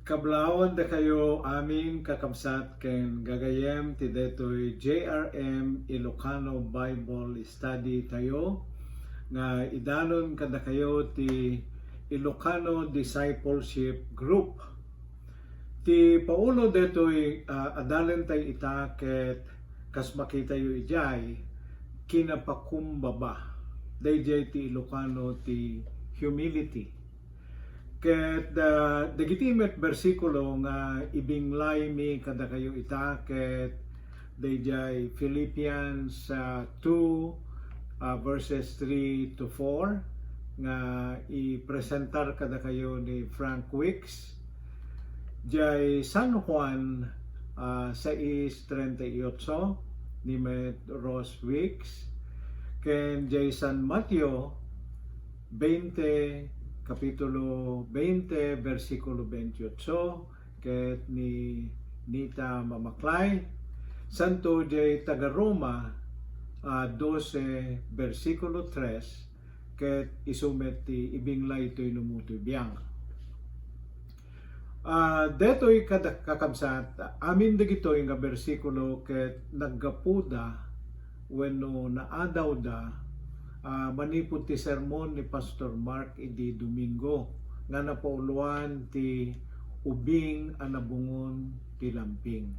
Kablawan da kayo amin kakamsat ken gagayem ti detoy JRM Ilokano Bible Study tayo nga idanon kada kayo ti Ilokano Discipleship Group. Ti paulo detoy adalen tay ita ket kas makita yo ijay kinapakumbaba. Dayjay ti Ilokano ti humility. Ket dagiti met bersikulo nga ibinglay mi kada kayo ita ket dayjay Philippians 2 verses 3 to 4 nga i-presentar kada kayo ni Frank Wicks. Jay San Juan 6:38 ni Met Ross Wicks. Ken jay San Mateo 20 Kapitulo 20, versikulo 28, ket ni Nita Mamaklay. Santo jay taga Roma 12, versikulo 3, ket isumet ti ibinglay to'y numutoy biyang. Deto'y kakabsat, amin dagitoy nga versikulo ket naggapuda wenno naadaw da manipod ti sermon ni Pastor Mark idi Domingo nga napauluan ti ubing anabungon ti lamping.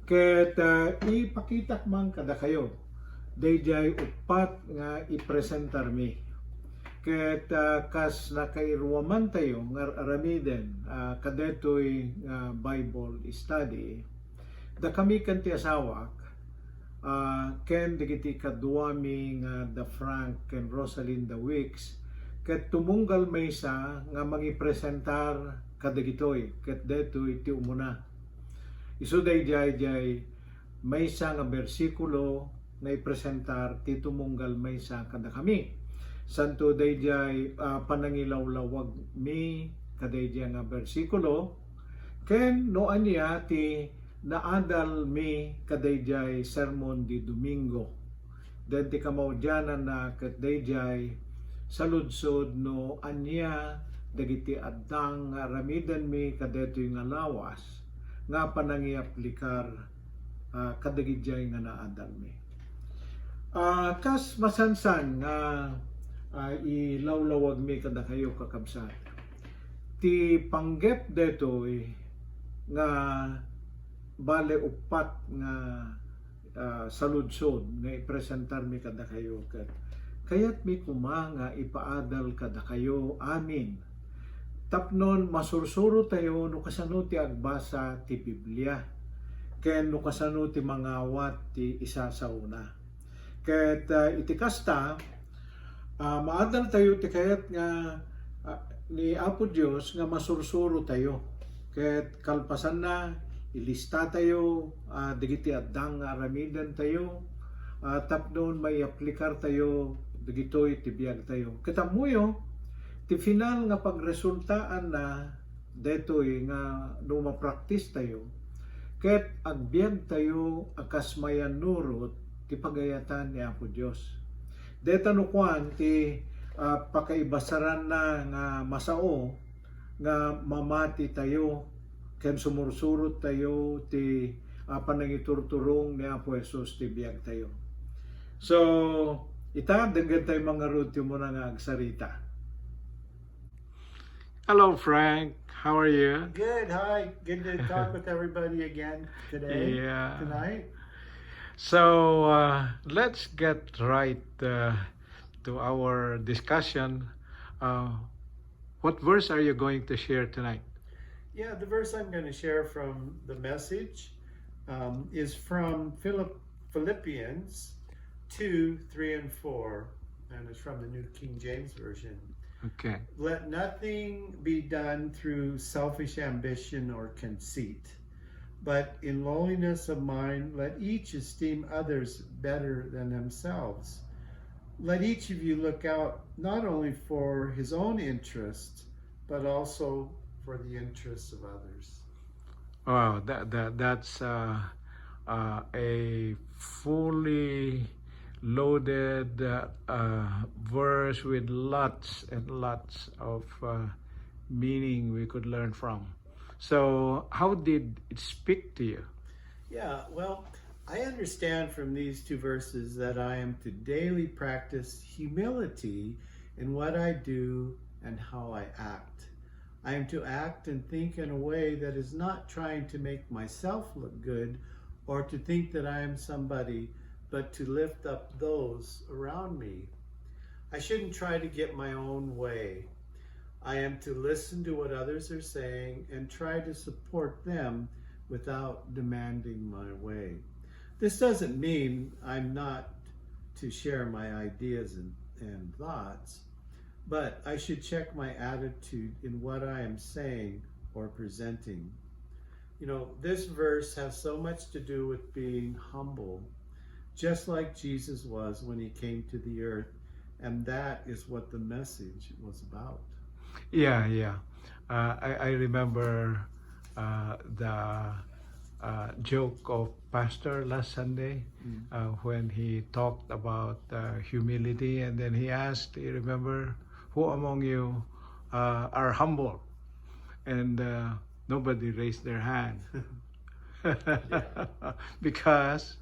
Ket ipakitak man kada kayo dayjay upat nga ipresentar mi. Ket kas nakairwaman tayo nga aramiden kadetoy Bible study da kami kanti asawak ken digiti kadua mi nga da Frank ken Rosalinda Wicks ket tumunggal maysa nga mangipresentar kadagitoy ket detoy ti umuna. Isu dayjay maysa nga bersikulo nga ipresentar ti tumunggal maysa kada kami. Santo dayjay panangilawlawag mi kadayjay nga bersikulo ken no anya ti naadal mi kadayjay sermon di Domingo. Den ti kamaudianan na kadayjay saludsod no anya dagiti addang nga ramidan mi kadetoy nga lawas nga panangiaplikar kadagijay nga naadal mi. Kas masansan nga ilawlawag mi kada kayo kakabsat. Ti panggep detoy nga bale upat nga saludsod nga ipresentar mi kada kayo ket kayat mi kuma nga ipaadal kada kayo amin tapnon masursuro tayo no kasano ti agbasa ti Biblia ken no kasano ti mangawat ti isa sa una ket iti kasta maadal tayo ti kayat nga ni Apo Dios nga masursuro tayo ket kalpasan na ilista tayo, digiti addang aramidan tayo, tapnon may aplikar tayo, digitoy tibiyag tayo. Kitamuyo, ti final nga pagresultaan na detoy nga no mapraktis tayo, ket agbiag tayo akas mayan nurot ti pagayatan ni Apo Dios. Deta no kwan ti pakaibasaran na nga masao nga mamati tayo ken sumursurot tayo ti panangiturturong ni Apo Jesus ti biyag tayo. So, ita denggan tayo mga rutyo mo na nga agsarita. Hello Frank, how are you? Good, hi. Good to talk with everybody again today, tonight. So, let's get right to our discussion. What verse are you going to share tonight? Yeah, the verse I'm going to share from the message is from Philippians 2, 3, and 4, and it's from the New King James Version. Okay. Let nothing be done through selfish ambition or conceit, but in lowliness of mind, let each esteem others better than themselves. Let each of you look out not only for his own interest, but also for the interests of others. Wow, that's a fully loaded verse with lots and lots of meaning we could learn from. So, how did it speak to you? Yeah, well, I understand from these two verses that I am to daily practice humility in what I do and how I act. I am to act and think in a way that is not trying to make myself look good or to think that I am somebody, but to lift up those around me. I shouldn't try to get my own way. I am to listen to what others are saying and try to support them without demanding my way. This doesn't mean I'm not to share my ideas and thoughts, but I should check my attitude in what I am saying or presenting. You know, this verse has so much to do with being humble, just like Jesus was when he came to the earth, and that is what the message was about. Yeah, yeah. I remember the joke of Pastor last Sunday when he talked about humility, and then he asked, you remember, who among you are humble? And nobody raised their hand. Because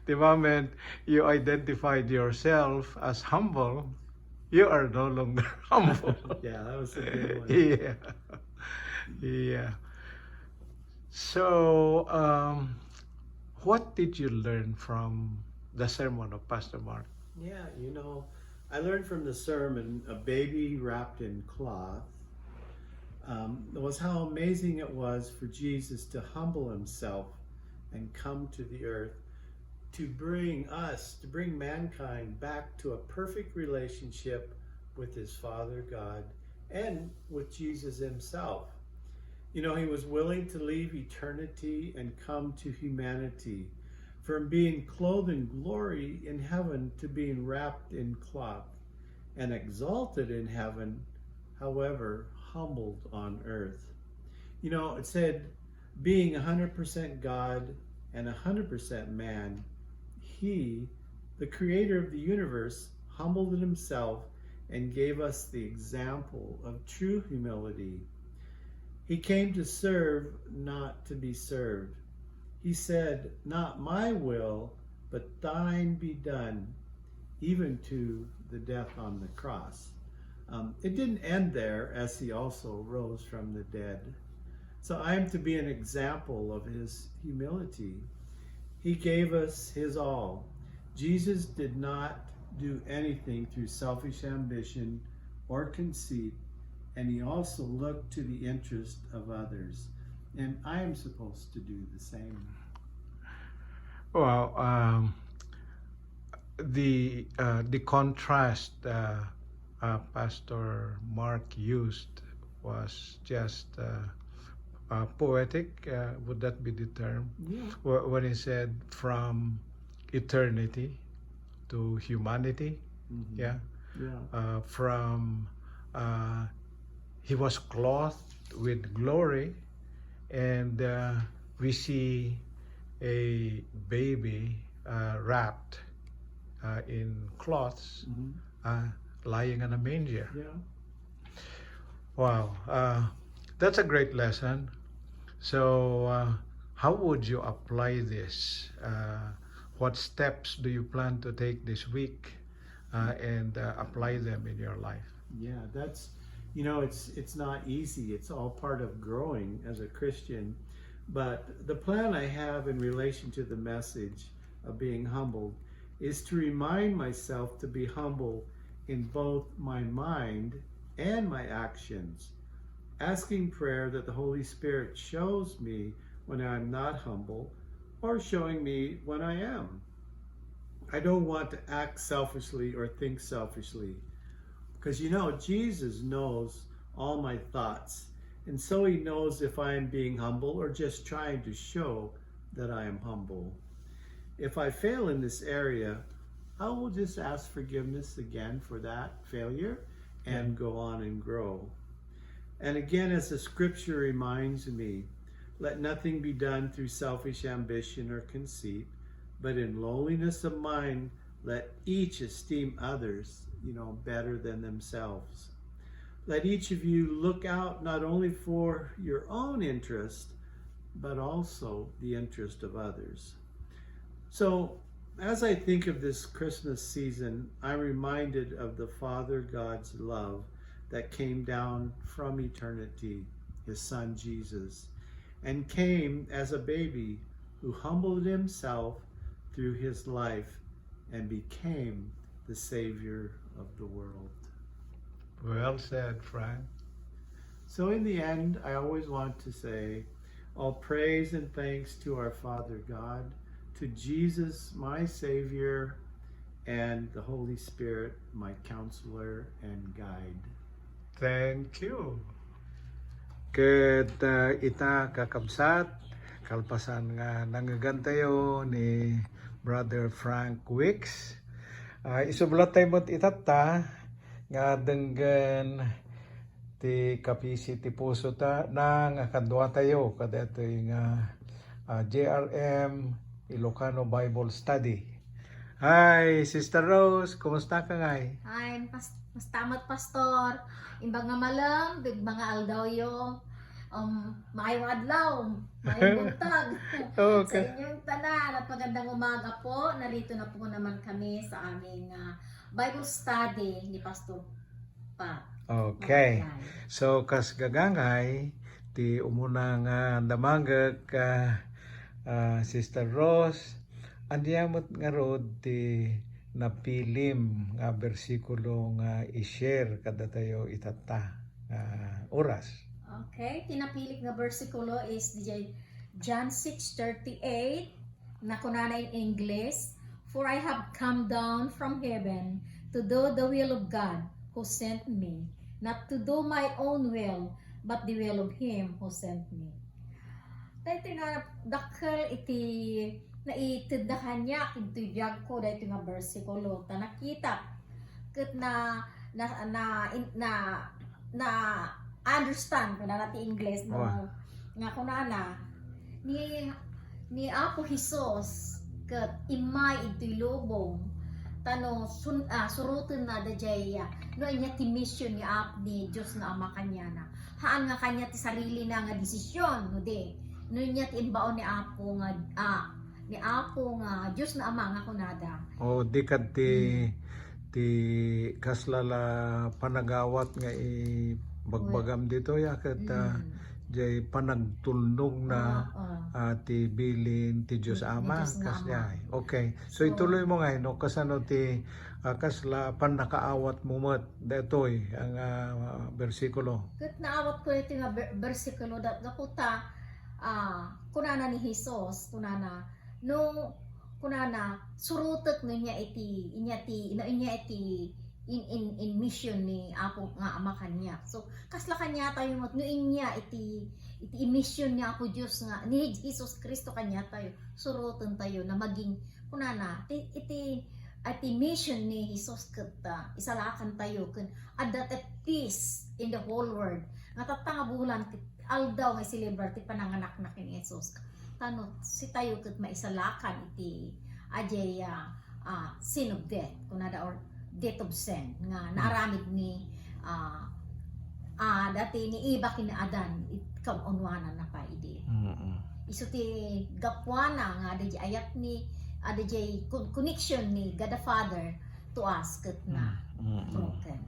the moment you identified yourself as humble, you are no longer humble. Yeah, that was a good one. Yeah. Yeah. So, what did you learn from the sermon of Pastor Mark? Yeah, you know, I learned from the sermon a baby wrapped in cloth was how amazing it was for Jesus to humble himself and come to the earth to bring mankind back to a perfect relationship with his Father God and with Jesus himself. You know, he was willing to leave eternity and come to humanity, from being clothed in glory in heaven to being wrapped in cloth and exalted in heaven, however, humbled on earth. You know, it said, being 100% God and 100% man, he, the creator of the universe, humbled himself and gave us the example of true humility. He came to serve, not to be served. He said, not my will, but thine be done, even to the death on the cross. It didn't end there, as he also rose from the dead. So I am to be an example of his humility. He gave us his all. Jesus did not do anything through selfish ambition or conceit, and he also looked to the interest of others. And I am supposed to do the same. Well, the contrast Pastor Mark used was just poetic. Would that be the term? Yeah. When he said from eternity to humanity, Mm-hmm. yeah, Yeah. from he was clothed with glory, and we see a baby wrapped in cloths, Mm-hmm. lying in a manger. Yeah. Wow, that's a great lesson. So, how would you apply this? What steps do you plan to take this week and apply them in your life? Yeah, that's, you know, it's not easy. It's all part of growing as a Christian. But the plan I have in relation to the message of being humbled is to remind myself to be humble in both my mind and my actions, asking prayer that the Holy Spirit shows me when I'm not humble or showing me when I am. I don't want to act selfishly or think selfishly, because you know, Jesus knows all my thoughts, and so he knows if I am being humble or just trying to show that I am humble. If I fail in this area, I will just ask forgiveness again for that failure and go on and grow. And again, as the scripture reminds me, let nothing be done through selfish ambition or conceit, but in lowliness of mind, let each esteem others, better than themselves. Let each of you look out not only for your own interest, but also the interest of others. So, as I think of this Christmas season, I'm reminded of the Father God's love that came down from eternity, his Son Jesus, and came as a baby who humbled himself through his life and became the Savior of the world. Well said, Frank. So in the end, I always want to say, all praise and thanks to our Father God, to Jesus, my Savior, and the Holy Spirit, my counselor and guide. Thank you. Ket ita kakabsat, kalpasan nga nangagantayo ni Brother Frank Wicks. Isublat tayo mo't itata, nga denggan ti kapisi ti puso ta nang kadwa tayo kada ito nga JRM Ilokano Bible Study. Hi, Sister Rose, kumusta ka ngay? Ay, mas tamat pastor. Imbang nga malam, big mga aldaw yo. Maayong adlaw, maayong buntag. Sa inyong tanan at magandang umaga po. Narito na po naman kami sa aming Bible study ni Pastor Pa. Okay. So kas gagangay ti umuna nga damagag ka Sister Rose andiyamot nga rod ti napilim nga bersikulo nga i-share kada tayo itata oras. Okay, tinapilik nga versikulo is John 6:38 na kunana in English. For I have come down from heaven to do the will of God who sent me, not to do my own will, but the will of Him who sent me. Dahito nga dakkel iti naitiddahan niya kintuyag ko dahito nga versikulo ta nakita ket na understand ko na natin English no nga kunana ni Apo Hesus ket imay iti lubong tano suruten na dayaya no inya ti mission ni Apo ni Dios na Ama kanya na haan nga kanya ti sarili na nga desisyon no de no inya ti imbaon ni Apo nga Dios na Ama nga kunada Di kad ti kaslala panagawat nga bagbagam dito ya ket jay panagtulnog na ti bilin ti Dios Ama kasya. Okay. So ituloy mo nga no kasano ti kasla panakaawat mo met detoy ang bersikulo. Ket naawat ko iti nga bersikulo dat gaputa kunana ni Hesus kunana no kunana surutek no inya iti in mission ni Apo nga Ama kanya. So kasla kanya tayo mo no inya iti mission ni Apo Dios nga ni Jesus Kristo kanya tayo suruten tayo na maging kunana iti mission ni Jesus ket isalakan tayo ken adat at peace in the whole world. Nga tatanga bulan aldaw nga celebrate pananganak na ken Jesus. Tano si tayo ket maisalakan iti sin of death kunada or death of sin nga naaramid ni dati ni Iba kina Adan ikam unwana na pa idi. Isu ti gapwana nga adji ayat ni adji connection ni God the Father to us ket na broken.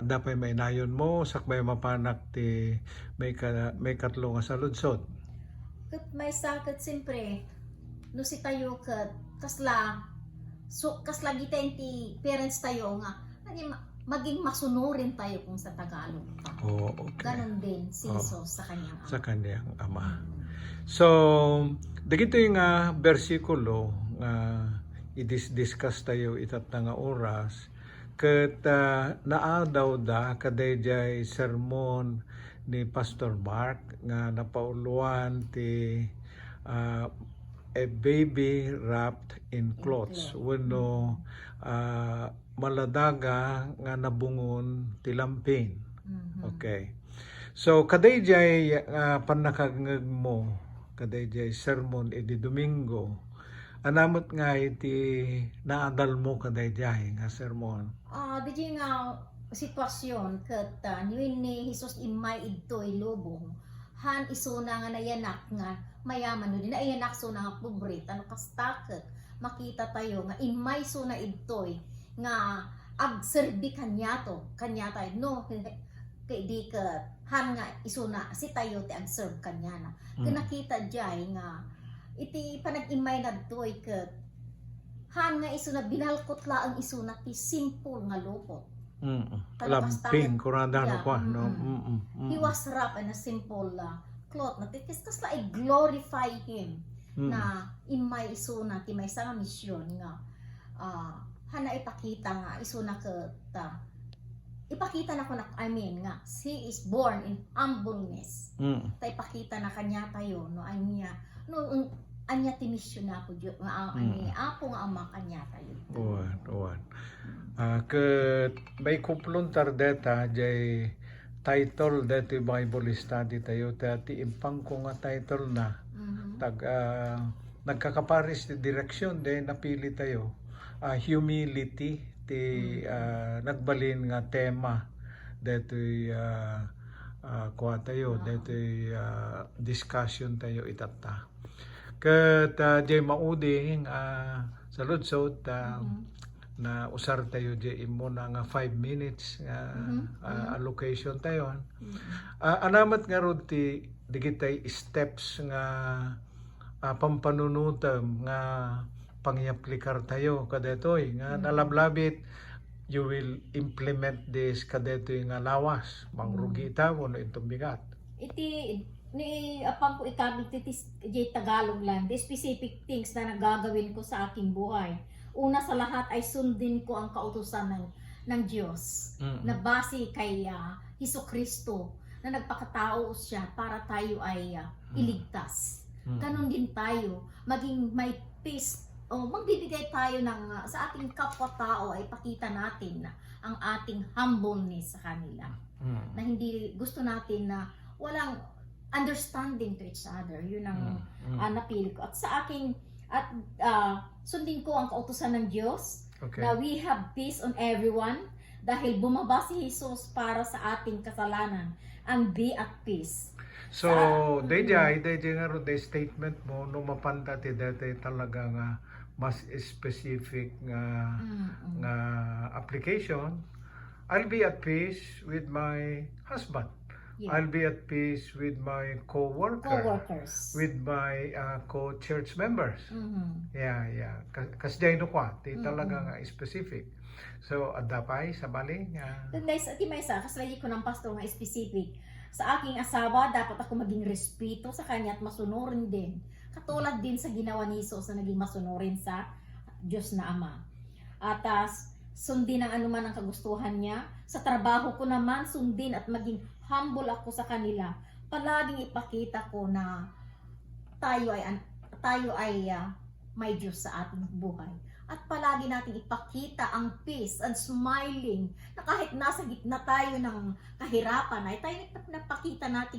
Dapay may nayon mo sakbay mapanak ti may katlo nga saludsod. Ket may sakit siyempre no si tayo ket kasla gita ti parents tayo nga maging masunurin tayo kung sa Tagalog pa. Okay. Ganon din si Jesus sa kanyang Ama. Sa kanyang Ama. So, dagito yung bersikulo nga i-discuss tayo itat nga oras ket naadaw da kadayjay sermon ni Pastor Mark nga napauluan ti a baby wrapped in clothes wenno maladaga nga nabungon ti lampin. Okay. So kadayjay panakagngeg mo kadayjay sermon iti Domingo anamot nga iti naadal mo kadayjay nga sermon. Di nga sitwasyon ket ni Hesus imay idto ilubong han isuna nga nayanak nga mayaman no din nayanak so nga pobre tano kastaket makita tayo nga imay so na idtoy nga agserbi kanya tayo no kay di ket han nga isuna si tayo ti agserb kanya na nakita jay nga iti panag-imay nadtoy ket han nga isuna binalkot laang isuna ti simple nga lupot. Lamping kuradano ko no. He was wrapped in a simple cloth na titis kasla I glorify him na imay isuna ti may nga misyon nga hana ipakita nga isuna ket ipakita na ko na nga he is born in humbleness. Ta ipakita na kanya tayo no anya ti misyon na po nga apo nga ama kanya tayo. Uwan. Ket may kumpluntar deta jay title deti Bible study tayo ti impang ko nga title na nagkakaparis ti direksyon de napili tayo humility ti nagbalin nga tema deti kuha tayo deti discussion tayo itata ket jay maudi sa ludsod na usar tayo di imo na nga 5 minutes allocation tayo. Anamat nga rod ti digitay steps nga pampanunutem nga pangyaplikar tayo kadetoy nga nalablabit you will implement this kadetoy nga lawas mangrugi tawo no itong bigat. Iti ni apang ko ikabit ti Tagalog lang the specific things na nagagawin ko sa aking buhay. Una sa lahat ay sundin ko ang kautusan ng Diyos na base kay Hesukristo na nagpakatao siya para tayo ay iligtas. Ganon din tayo, maging may peace o magbibigay tayo ng sa ating kapwa-tao ay pakita natin na ang ating humbleness sa kanila. Na hindi gusto natin na walang understanding to each other. Yun ang napili ko. At sa aking sundin ko ang kautusan ng Diyos na we have peace on everyone dahil bumaba si Jesus para sa ating kasalanan and be at peace. So, dayjay nga ro the statement mo no mapanta ti dati talaga nga mas specific nga application. I'll be at peace with my husband. Yeah. I'll be at peace with my co-workers, with my co-church members. Yeah. Kasday no kwa, ti talaga nga specific. So, adapay sa bali nga. Ti may sa kaslagi ko ng pastor nga specific. Sa aking asawa, dapat ako maging respeto sa kanya at masunurin din. Katulad din sa ginawa ni Jesus na naging masunurin sa Diyos na Ama. At sundin ang anuman ang kagustuhan niya. Sa trabaho ko naman, sundin at maging humble ako sa kanila. Palaging ipakita ko na tayo ay may Diyos sa ating buhay. At palagi natin ipakita ang peace and smiling na kahit nasa gitna tayo ng kahirapan ay tayo napakita natin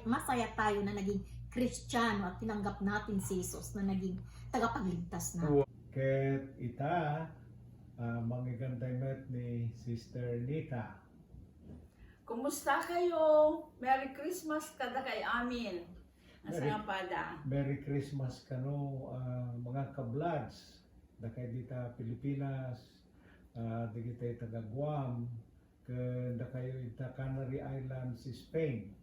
masaya tayo na naging Kristiyano at tinanggap natin si Jesus na naging tagapagligtas natin. Ket ita mangigantay met ni Sister Nika. Kumusta kayo? Merry Christmas kada kay amin. Asa pada. Merry Christmas kano mga kablads. Dakay dita Pilipinas, digitay taga Guam, da kayo ita Canary Islands, Spain.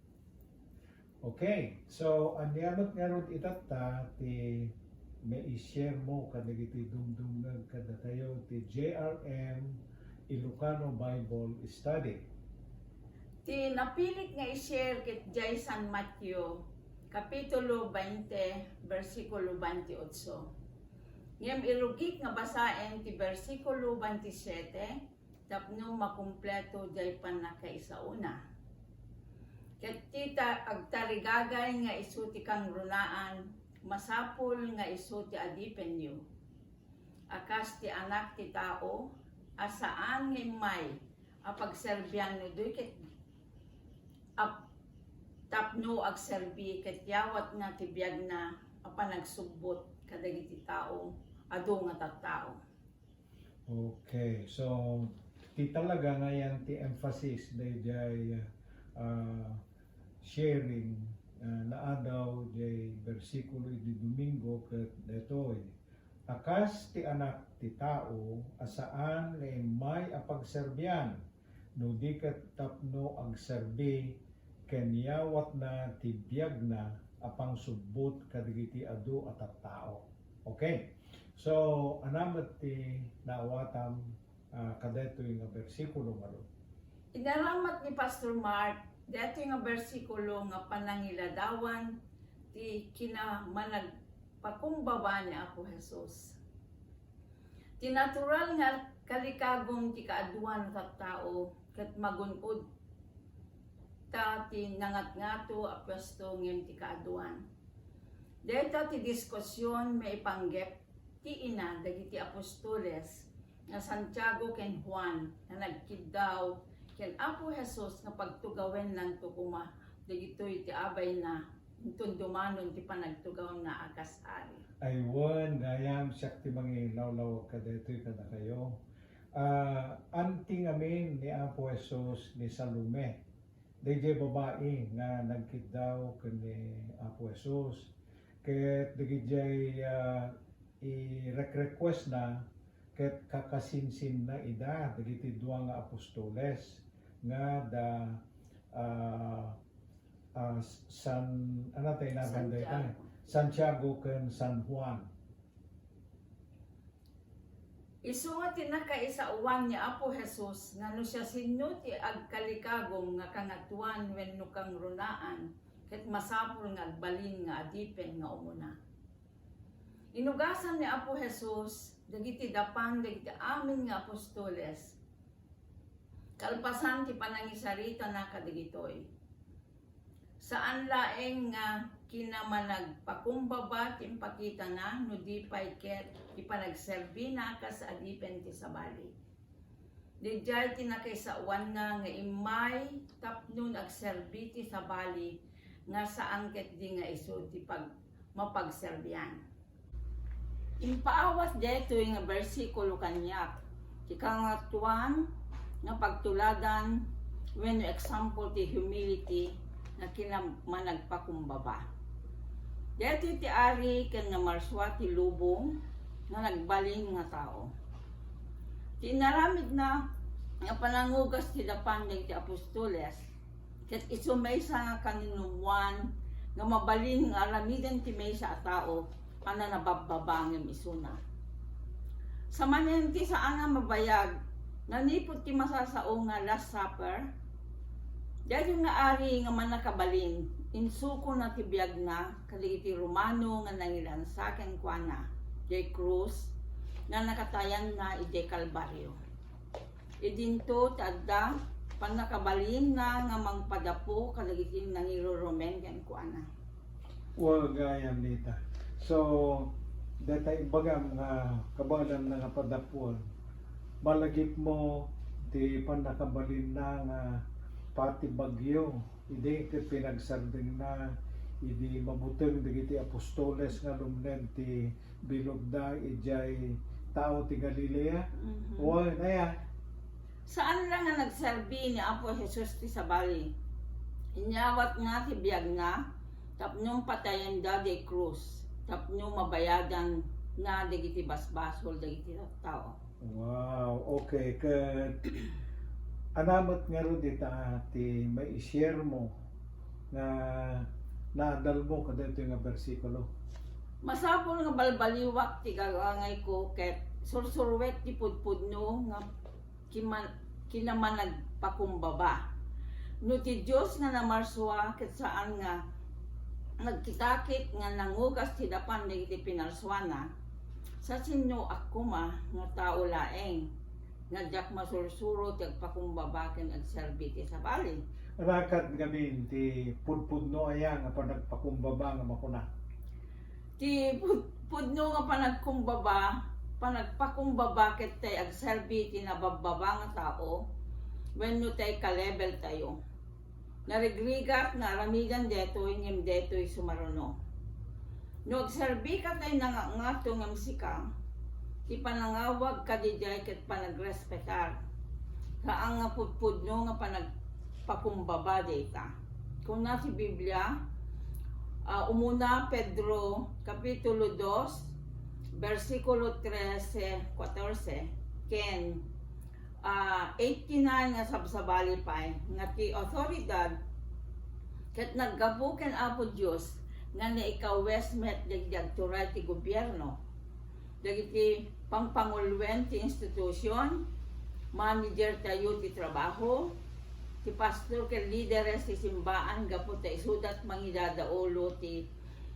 Okay, so andiamot nga ron itata ti may i-share mo kadigiti dumdumnag kada tayo ti JRM Ilokano Bible Study. Ti napilit nga i-share kit Jay San Matthew, Kapitulo 20, versikulo 28. Ngem irugik nga basaen ti versikulo 27, tapno makumpleto jay pan na kaisauna. Ket tita agtarigagay nga isuti kang runaan, masapul nga isuti adipenyo. Akas ti anak ti tao, asaan nga may apagserbian no doy ket tapno agserbi ket yawat nga ti biag na apanagsubot kadagiti tao adu nga tattao. Okay, so ti talaga ngayon ti emphasis dayjay sharing na adaw jay bersikulo di Domingo ket detoy akas ti anak ti tao asaan nga may apagserbyan no di ket tapno agserbi ken yawat na ti biag na apang subbot kadagiti adu at tao. Okay. So anamet ti naawatam kadetoy nga bersikulo nga Inaramat ni Pastor Mark, dito nga bersikulo nga panangiladawan ti kinamanagpakumbaba ni Apo Jesus. Ti natural nga kalikagong ti kaaduan sa tao ket magunod ta ti nangat-ngato apwesto ngem ti kaaduan. Dito ti diskusyon may ipanggep ti ina dagiti apostoles nga Santiago ken Juan na nagkiddaw ken Apo Jesus nga pagtugawen lang to kuma dagitoy ti abay na tundumanon ti panagtugaw na akas-ari. Aywan gayam siya ti mangilawlaw kadetoy kada kayo. Anting amin ni Apo Jesus ni Salome. Dayjay babae nga nagkiddaw ken ni Apo Jesus. Ket dagijay i-request na ket kakasinsin na ida dagiti duwa nga apostoles nga da San anatay na banday Santiago ken San Juan. Isunga ti nakaisauan ni Apo Jesus nga no siya sinno ti agkalikagong nga kangatuan wenno kang runaan ket masapul nga agbalin nga adipen nga umuna. Inugasan ni Apo Jesus dagiti dapan dagiti amin nga apostoles. Kalpasan ti panangisarita na kadagitoy. Saan laeng nga kinamanagpakumbaba ti impakita na no di pay ket ti panagserbi na ka sa adipen ti sabali. Dijay ti nakaisauan na nga imay tapnon agserbi ti sabali nga saan ket di nga isu ti mapagserbian. Impaawas dito nga bersikulo kanyak ti kangatuan nga pagtuladan when example ti humility na kinamanagpakumbaba. Dito ti ari ken nga marswa ti lubong nga nagbalin nga tao. Ti naramid na nga panangugas ti dapan ti apostoles ket isumaysa nga kaninumuan nga mabalin nga aramiden ti maysa a tao ana nabababangem isuna. Sa manenti saan nga mabayag nanipot ti masasao nga Last Supper. Dahil nga ari nga manakabalin insuko na ti biag na kaligiti Romano nga nangilansaken kuana jay krus nga nakatayan na ijay Kalbaryo. Idinto tadda panakabalin na nga mangpadapo kaligiti nangirurumen ken kuana. Gayam nita. So datay bagam nga kabalan na nga padapuan. Malagip mo ti panakabalin na nga pati bagyo idi ket pinagsardeng na idi mabuteng dagiti apostoles nga lumnen ti bilogda ijay tao ti Galilea. Naya Saan lang nga nagserbi ni Apo Jesus ti sabali? Inyawat nga ti biag na tapnong patayen da de krus tapnong mabayadan na dagiti basbasol dagiti tao. Wow, okay. Ket anamat nga ro dita ti may i-share mo nga naadal mo kadto nga bersikulo. Masapol nga balbaliwak ti gagangay ko ket sursurwet ti pudpudno nga kinamanagpakumbaba. No ti Dios nga namarswa ket saan nga nagkitakit nga nangugas ti dapan dagiti pinarswana. Sa sinno akuma nga tao laeng nga jak masursuro ti agpakumbaba ken agserbi ti sabali. Rakat gamin ti pudpudno aya nga panagpakumbaba nga makuna. Ti pudno nga panagpakumbaba ket tay agserbi ti nabababa nga tao wenno tay ka-level tayo. Narigrigat nga aramidan detoy ngem detoy sumaruno. No agserbi ka tay nangangato ngem sika ti panangawag kadijay ket panagrespetar. Saan nga pudpudno nga panagpakumbaba data. Kung nasa Biblia, umuna Pedro Kapitulo 2, versikulo 13, 14, ken 89 nga sabsabali pa nga ti otoridad ket naggabu ken Apo Dios nga na ikaw westmet dagdag turay ti gobyerno dagiti pangpangulwen ti institusyon, manager tayo ti trabaho, ti pastor ken lideres ti simbaan gapu ta isudat mangidadaulo ti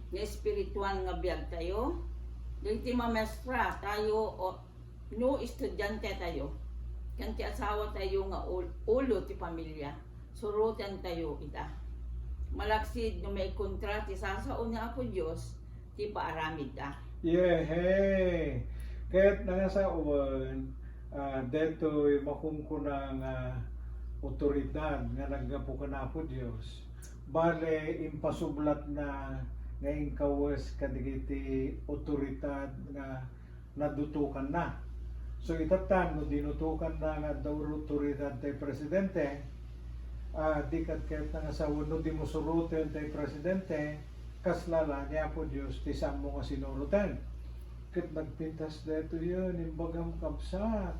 nga espiritual nga biag tayo, dagiti mamestra tayo o no estudyante tayo, kan ti asawa tayo nga ulo ti pamilya, surutan tayo ita. Malaksid no may kontra ti sasaon nga Apo Dios ti paaramid ta. Hey! Kahit nangasaon, deto'y makungkunang otoridad nga naggapo ka na po Diyos. Bale, impasublat na ngayong kawas kadigiti otoridad nga nadutukan na. So itatan, no dinutukan na nga daw otoridad tayo presidente, di kahit nangasaon, no di mo surutin tayo presidente, kaslala niya po Diyos, tisang mo nga sinurutan. Kat nagpintas dito yun, imbagang kapsa.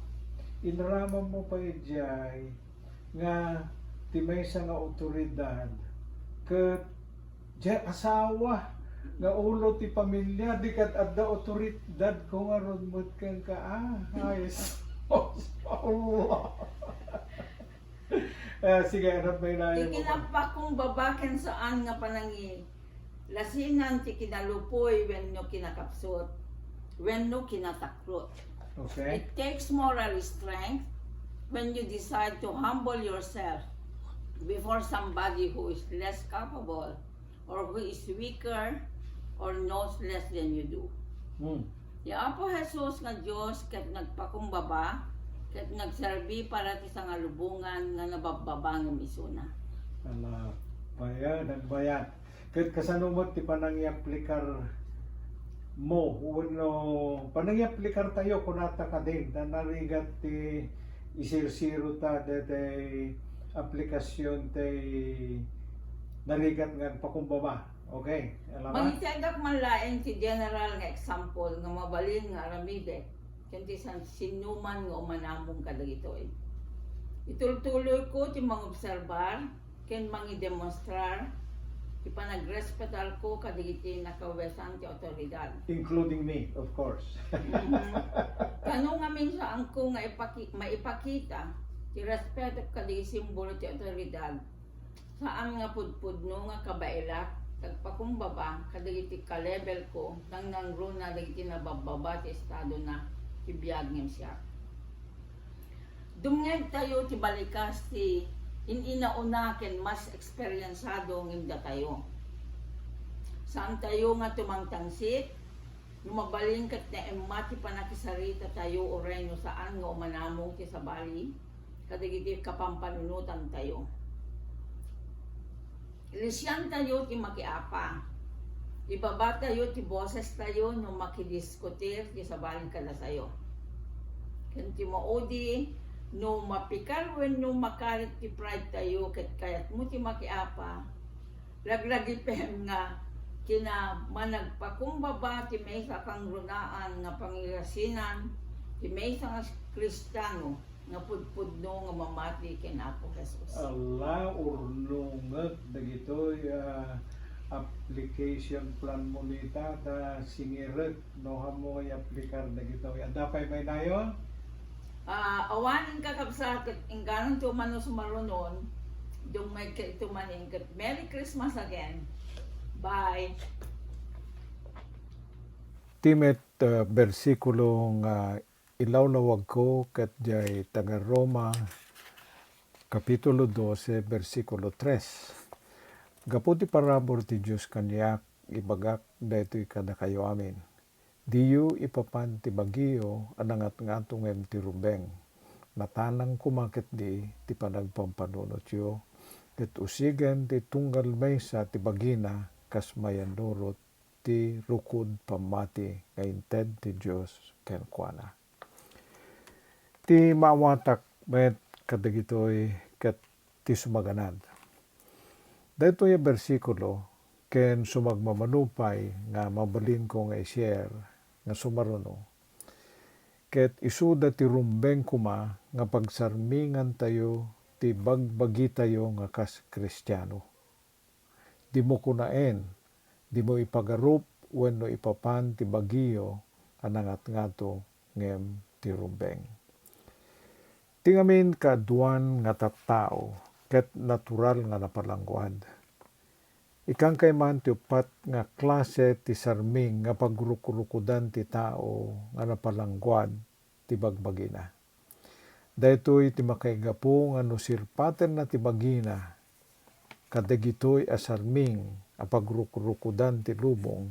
Inaraman mo pa ijay, nga timay sa nga otoridad. Kat jay asawa, nga ulo ti pamilya, di kat adda otoridad ko nga rodmot kang ayos. Allah. Sige, ano ba yung nayo mo? Ikinapa kong babaken saan nga panangi lasinan ti kinalupoy when no kinakapsot, when no kinatakrot. Okay. It takes moral strength when you decide to humble yourself before somebody who is less capable or who is weaker or knows less than you do. Ya Apo Jesus nga Dios ket nagpakumbaba ket nagserbi para ti sangalubungan nga nabababa nga misuna. Ala, bayan, nagbayad. Kahit kasanumot ti panangyaplikar mo, uno, panangyaplikar tayo kunata ka din, na narigat ti isirsiro ta de aplikasyon ti narigat nga pakumbaba. Okay, alam ba? Mangitandak man laeng ti general nga example nga mabalin nga aramide kanti san sinuman nga umanamong kadagitoy. Itultuloy ko ti mangobserbar ken mangidemonstrar ti panagrespetar ko kadigiti nakawesan ti otoridad. Including me, of course. Kano nga minsan ko nga maipakita ti respeto kadigiti simbolo ti otoridad saan nga pudpudno nga kabailak tagpakumbaba kadigiti ka-level ko nang nangruna dagiti nabababa ti estado na ibiyag ngem siya. Dumngeg tayo ti balikas ti ininauna ken mas eksperyensado ngimda tayo. Saan tayo nga tumangtangsit, lumabalin kat na emma ti panakisarita tayo oray no saan nga umanamong ti sabali, kadigiti kapampanunutan tayo. Ilisyan tayo ti makiapa. Ibaba tayo ti boses tayo no makidiskutir ti sabaling kada sayo. Ken ti maudi no mapikar when no makarit ti pride tayo ket kayat mo ti makiapa. Laglagi pem nga kina managpakumbaba ti maysa kang runaan nga pangirasinan ti maysa nga Kristiyano nga pudpudno nga mamati ken Apo Jesus. Allah urnunget dagitoy application plan mo nita ta singiret no hamo i-aplikar dagitoy. Adapay may dayon? Awanin ka kapsat ket ingganon to man sumarunon dung may kaitumanin ket Merry Christmas again. Bye. Timet bersikulong ilawlawag ko ket jay taga Roma Kapitulo 12 versikulo 3. Gaputi parabor ti Diyos kanyak ibagak daytoy kada kayo amin. Diyo ipapan ti bagiyo anangat ngatong ti rubeng. Natanang kumakit di ti panagpampanunot yo. Ket usigen ti tunggal maysa ti bagina kas mayandurot ti rukod pamati ngainted ti Diyos kenkwana. Ti mawatak met kadagitoy ket ti sumaganad. Daytoy a bersikulo ken sumagmamanupay nga mabalin ko nga i-share nga sumaruno. Ket isuda ti rumbeng kuma nga pagsarmingan tayo ti bagbagi tayo nga kas Kristiyano. Di mo kunaen, di mo ipagarup wenno ipapan ti bagiyo anangat ngato ngem ti rumbeng. Tingamin kaduan nga tattao ket natural nga napalangguad. Ikang kay man ti upat nga klase ti sarming nga pagrukurukudan ti tao nga napalangguad ti bagbagina. Daytoy ti makaigapo nga no sirpaten na ti bagina kadagitoy a sarming a pagrukurukudan ti lubong.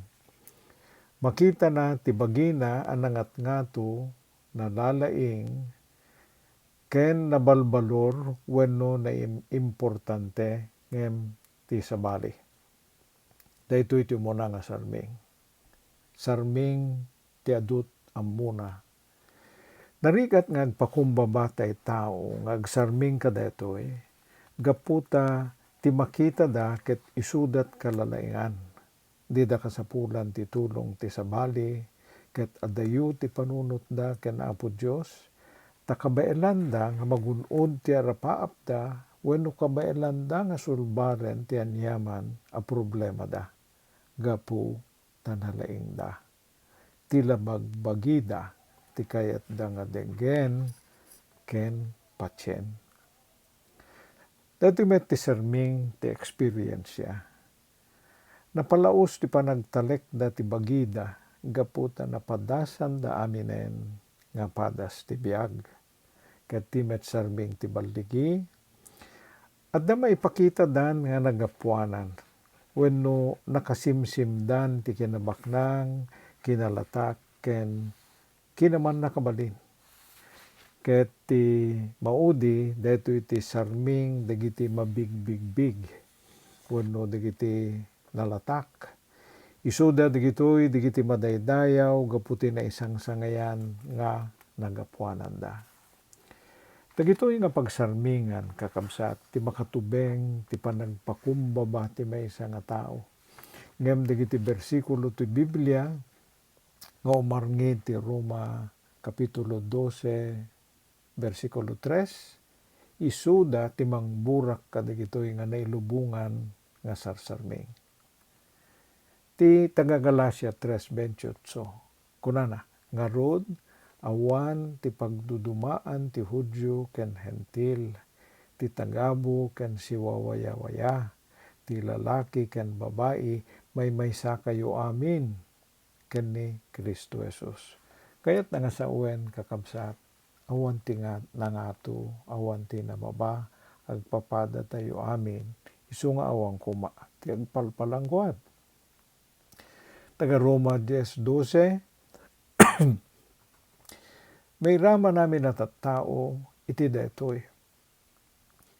Makita na ti bagina anangat ngato na lalaing ken nabalbalor wenno na importante ngem ti sabali. Daytoy ti umuna nga sarming. Sarming ti adut ammuna. Narigat nga pakumbaba tay tao nga agsarming kadaytoy gaputa ti makita da ket isudat kalalaingan. Di da kasapulan ti tulong ti sabali ket adayu ti panunot da ken Apo Dios. Takabaelan da nga magunod ti arapaap da wenno kabaelan da nga sulbaren ti anyaman a problema da. Gapu tanalaing da. Tila bagbagida ti kayat da nga denggen ken patien. Dati met ti sarming ti experience ya. Napalaos ti panagtalek da ti bagida gaputa napadasan da aminen nga padas ti biag. Ket ti met sarming ti baldigi at da maipakita dan nga nagapuanan wenno nakasimsimdan ti kinabaknang, kinalatak, ken kinaman nakabalin. Ket ti maudi, daytoy ti sarming dagiti mabigbigbig, wenno dagiti nalatak. Isuda dagitoy dagiti madaydayaw, gaputi na isang sangayan nga nagapuanan da. Dagitoy nga pagsarmingan kakabsat ti makatubeng ti panagpakumbaba ti maysa nga tao. Ngem dagiti bersikulo ti Biblia nga umarngi ti Roma kapitulo 12 bersikulo 3 isuda ti mangburak kadagitoy nga nailubungan nga sarsarming. Ti taga Galacia 3:28 kunana ngarud awan ti pagdudumaan ti Hudyo ken Hentil, ti tagabu ken siwawaya-waya, ti lalaki ken babae, maysa kayo amin ken ni Kristo Jesus. Kayat nga sawen kakabsat, awan ti nga nangato, awan ti nababa, agpapada tayo amin, isu nga awang kuma, ti agpalpalangguad. Taga Roma 10:12, may rama namin na tattao iti daytoy.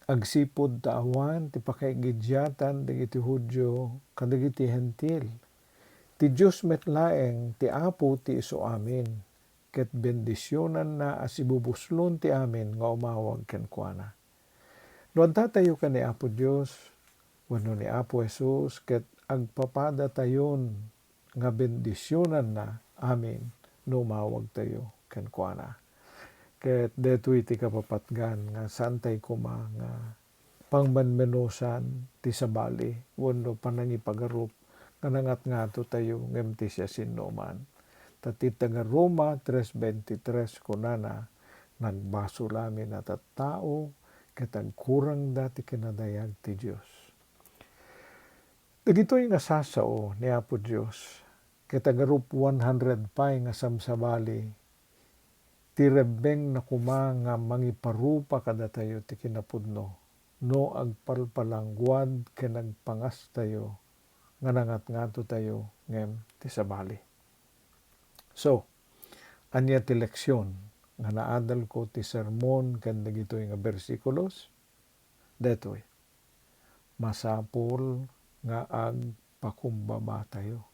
Agsipod taawan ti pakaigidyatan dagiti Hudyo kadagiti Hentil. Ti Dios met laeng ti Apo ti isu amin ket bendisyonan na as ibubuslon ti amin nga umawag kenkuana. No adda tayo ken ni Apo Dios wenno ni Apo Jesus ket agpapada tayon nga bendisyonan na amin no umawag tayo kenkuana. Ket daytoy ti kapapatgan nga santay kuma nga pangmanmenusan ti sabali wenno panangipagarup nga nangatngato tayo ngem ti siasinoman. Tati taga Roma 3:23 kunana nagbaso lamin na tattao ket agkurang da ti kinadayag ti Dios. Dagitoy nga sasao ni Apo Dios ket agarup 100 pay nga samsabali ti rebbeng na kuma nga mangiparupa kada tayo ti kinapudno no agpalpalangguad ken agpangas tayo nga nangatngato tayo ngem ti sabali. So, anya ti leksyon nga naadal ko ti sermon ken dagitoy nga bersikulos? Detoy, masapul nga agpakumbaba tayo.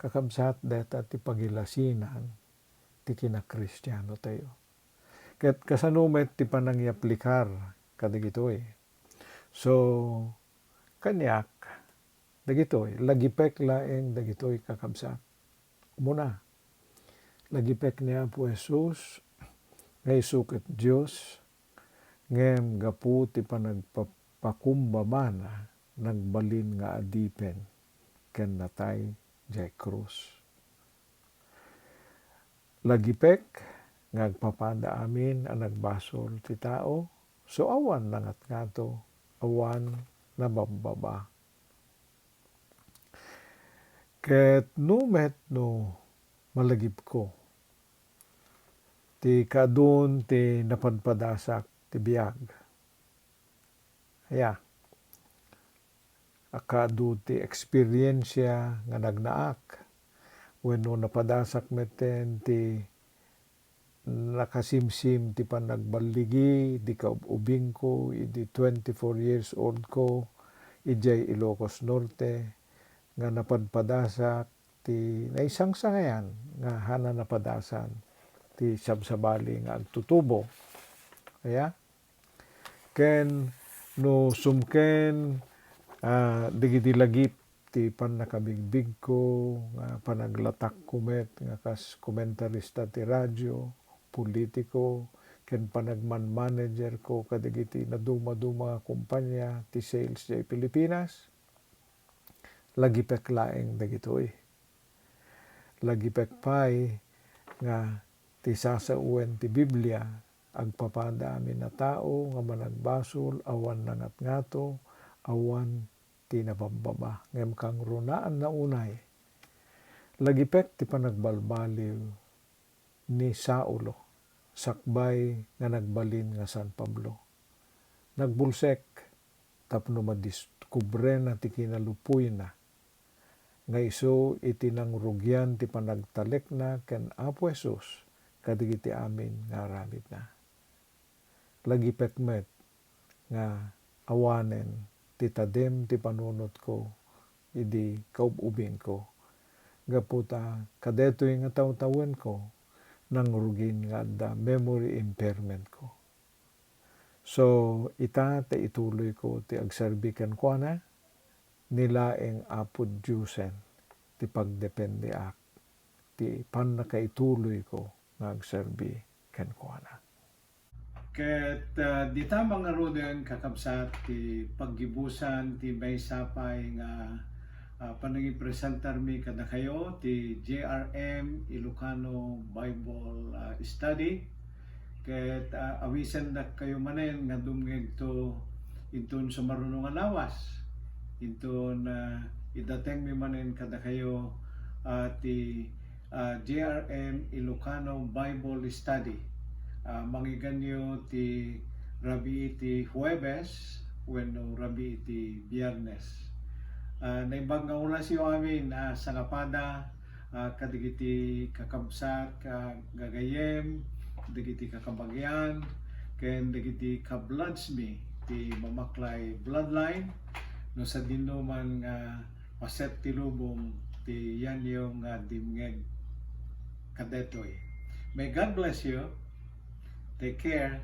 Kakabsat deta ti pagilasinan ti kinakristiyano tayo. Ket kasanumet ti panang iaplikar kadagitoy. So kanyak dagitoy lagipek laeng dagitoy kakabsat. Muna lagipek ni Apo Jesus nga isukit Dios ngem gapu ti panagpakumbabana nagbalin nga adipen ken natay jay krus. Lagipek nga agpapada amin ang nagbasol ti tao, so awan langat ngato, awan nabababa. Ket numet no malagip ko, ti kadun ti napadpadasak ti biag. Aya, akadu ti eksperyensya nga nagnaak, wenno napadasak meten ti nakasimsim ti panagbaligi, di kaubing ko, idi 24 years old ko, ijay Ilocos Norte, nga napadpadasak ti naisangsangayan nga hana napadasan ti sabsabali nga agtutubo. Kaya, ken no sumken digiti lagip ti panakabigbig ko, nga panaglatak kumet, nga kas komentarista ti radyo, politiko, ken panagman manager ko kadagiti na duma-duma kumpanya ti sales di Pilipinas, lagipek laeng dagitoy. Lagipek pay nga ti sasauen ti Biblia, agpapada amin na tao nga managbasol, awan nangat ngato, awan ti nabambaba. Ngem kang runaan na unay, lagipek ti panagbalbaliw ni Saulo, sakbay nga nagbalin nga San Pablo. Nagbulsek tapno madiskubre na ti kinalupuy na, nga iso iti nangrugyan ti panagtalek na ken Apo Jesus kadigiti amin nga aramid na. Lagipek met nga awanen ti tadem ti panunot ko, idi kaububing ko. Gaputa kadetoy nga taw-tawen ko, nangrugin nga da memory impairment ko. So ita ti ituloy ko ti agserbiken ko na, nilaeng apod Diyosen ti pagdepende ak, ti panakaituloy ko nga agserbi ken kuana. Ket di ta mga roden kakabsat ti paggibusan ti may sapay nga panangipresentar mi kada kayo ti JRM Ilokano Bible Study. Ket awisen na kayo manen nga dumngeg to intun sa marunong nga lawas. Intun idateng mi manen kada kayo ti JRM Ilokano Bible Study. Mangiganyo ti rabi iti Huwebes wenno rabi iti Biyernes. Naibag nga orasyo amin sa ngapada kadigiti kakabsat gagayem, digiti kakabagyan, ken digiti kabladsmi ti mamaklay bloodline no sa dinno man paset ti lubong ti yan yung dimngeg kadetoy. May God bless you. Take care.